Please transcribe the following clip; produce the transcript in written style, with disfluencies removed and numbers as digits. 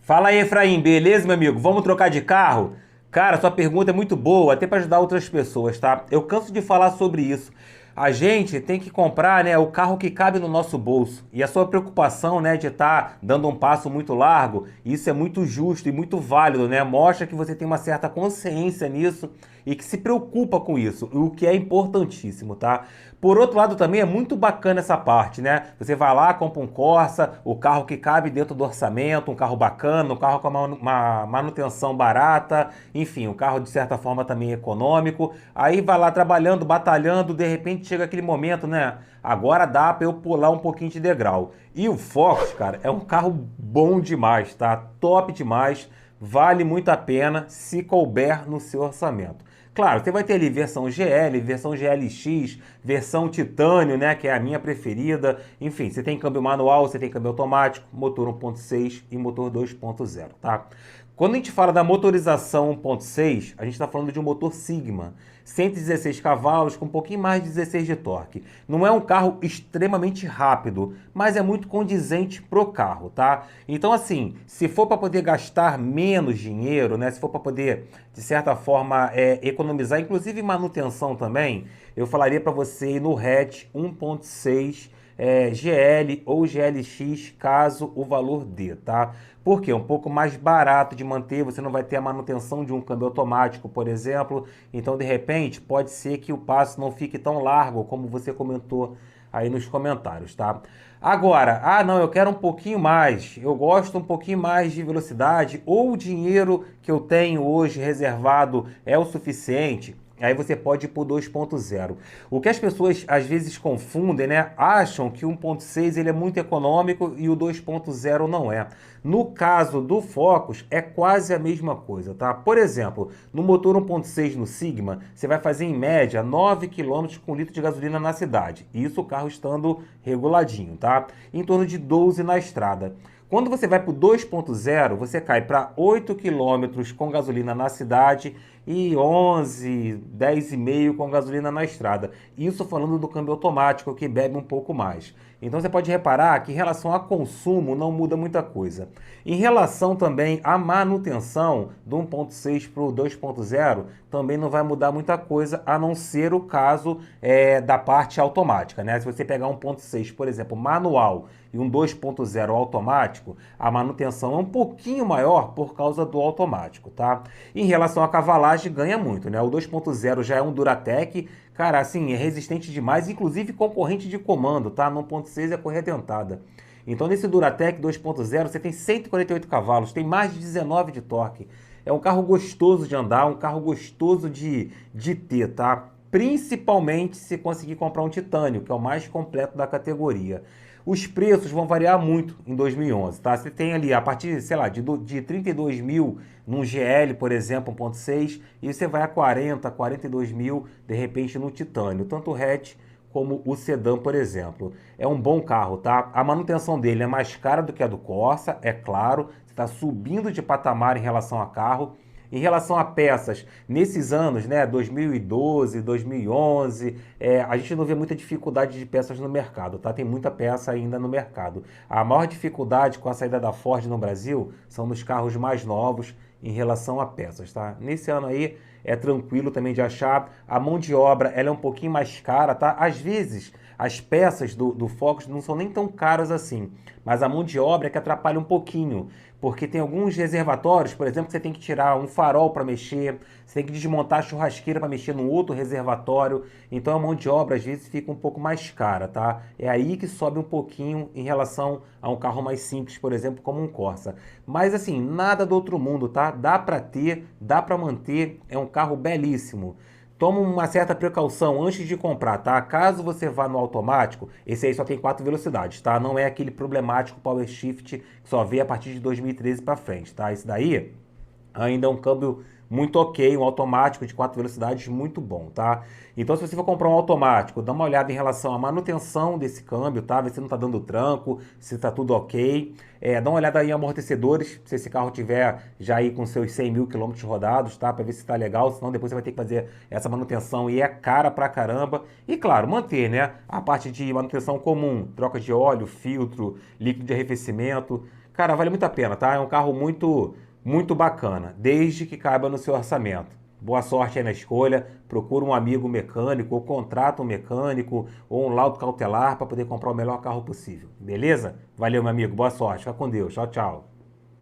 Fala aí, Efraim, beleza, meu amigo? Vamos trocar de carro? Cara, sua pergunta é muito boa, até para ajudar outras pessoas, tá? Eu canso de falar sobre isso. A gente tem que comprar, né, o carro que cabe no nosso bolso. E a sua preocupação, né, de estar dando um passo muito largo, isso é muito justo e muito válido, né? Mostra que você tem uma certa consciência nisso e que se preocupa com isso, o que é importantíssimo, tá? Por outro lado, também é muito bacana essa parte, né? Você vai lá, compra um Corsa, o carro que cabe dentro do orçamento, um carro bacana, um carro com uma manutenção barata, enfim, um carro de certa forma também econômico. Aí vai lá trabalhando, batalhando, de repente chega aquele momento, né? Agora dá para eu pular um pouquinho de degrau. E o Focus, cara, é um carro bom demais, tá? Top demais, vale muito a pena se couber no seu orçamento. Claro, você vai ter ali versão GL, versão GLX, versão titânio, né, que é a minha preferida. Enfim, você tem câmbio manual, você tem câmbio automático, motor 1.6 e motor 2.0, tá? Quando a gente fala da motorização 1.6, a gente está falando de um motor Sigma, 116 cavalos com um pouquinho mais de 16 de torque. Não é um carro extremamente rápido, mas é muito condizente pro carro, tá? Então assim, se for para poder gastar menos dinheiro, né, se for para poder de certa forma economizar, inclusive manutenção também, eu falaria para você ir no hatch 1.6 GL ou GLX, caso o valor dê, tá? Porque é um pouco mais barato de manter, você não vai ter a manutenção de um câmbio automático, por exemplo. Então, de repente, pode ser que o passo não fique tão largo como você comentou aí nos comentários, tá? Agora, não, eu quero um pouquinho mais, eu gosto um pouquinho mais de velocidade, ou o dinheiro que eu tenho hoje reservado é o suficiente. Aí você pode ir para o 2.0. O que as pessoas às vezes confundem, né? Acham que o 1.6 ele é muito econômico e o 2.0 não é. No caso do Focus, é quase a mesma coisa, tá? Por exemplo, no motor 1.6 no Sigma, você vai fazer em média 9 km com litro de gasolina na cidade. Isso o carro estando reguladinho, tá? Em torno de 12 na estrada. Quando você vai para o 2.0, você cai para 8 quilômetros com gasolina na cidade e 11, 10,5 com gasolina na estrada. Isso falando do câmbio automático, que bebe um pouco mais. Então você pode reparar que em relação a consumo não muda muita coisa. Em relação também à manutenção do 1.6 para o 2.0, também não vai mudar muita coisa, a não ser o caso da parte automática, né? Se você pegar um 1.6, por exemplo, manual e um 2.0 automático, a manutenção é um pouquinho maior por causa do automático, tá? Em relação à cavalagem, ganha muito, né? O 2.0 já é um Duratec, cara, assim, é resistente demais, inclusive concorrente de comando, tá? No 1.6 é correia dentada. Então, nesse Duratec 2.0, você tem 148 cavalos, tem mais de 19 de torque. É um carro gostoso de andar, um carro gostoso de ter, tá? Principalmente se conseguir comprar um Titânio, que é o mais completo da categoria. Os preços vão variar muito em 2011, tá? Você tem ali, a partir, sei lá, de 32 mil num GL, por exemplo, 1.6, e você vai a 40, 42 mil, de repente, no Titânio. Tanto o hatch como o sedã, por exemplo. É um bom carro, tá? A manutenção dele é mais cara do que a do Corsa, é claro. Você está subindo de patamar em relação a carro. Em relação a peças, nesses anos, né, 2012, 2011, a gente não vê muita dificuldade de peças no mercado, tá? Tem muita peça ainda no mercado. A maior dificuldade com a saída da Ford no Brasil são nos carros mais novos em relação a peças, tá? Nesse ano aí é tranquilo também de achar. A mão de obra, ela é um pouquinho mais cara, tá? Às vezes, as peças do Focus não são nem tão caras assim, mas a mão de obra é que atrapalha um pouquinho, porque tem alguns reservatórios, por exemplo, que você tem que tirar um farol para mexer, você tem que desmontar a churrasqueira para mexer no outro reservatório, então a mão de obra às vezes fica um pouco mais cara, tá? É aí que sobe um pouquinho em relação a um carro mais simples, por exemplo, como um Corsa. Mas assim, nada do outro mundo, tá? Dá para ter, dá para manter, é um carro belíssimo. Toma uma certa precaução antes de comprar, tá? Caso você vá no automático, esse aí só tem 4 velocidades, tá? Não é aquele problemático Power Shift que só vê a partir de 2013 para frente, tá? Esse daí ainda é um câmbio muito ok, um automático de 4 velocidades muito bom, tá? Então, se você for comprar um automático, dá uma olhada em relação à manutenção desse câmbio, tá? Ver se não tá dando tranco, se tá tudo ok. Dá uma olhada aí em amortecedores, se esse carro tiver já aí com seus 100 mil quilômetros rodados, tá? Para ver se tá legal, senão depois você vai ter que fazer essa manutenção e é cara pra caramba. E claro, manter, né? A parte de manutenção comum, troca de óleo, filtro, líquido de arrefecimento. Cara, vale muito a pena, tá? É um carro muito bacana, desde que caiba no seu orçamento. Boa sorte aí na escolha. Procura um amigo mecânico ou contrata um mecânico ou um laudo cautelar para poder comprar o melhor carro possível. Beleza? Valeu, meu amigo. Boa sorte. Fica com Deus. Tchau, tchau.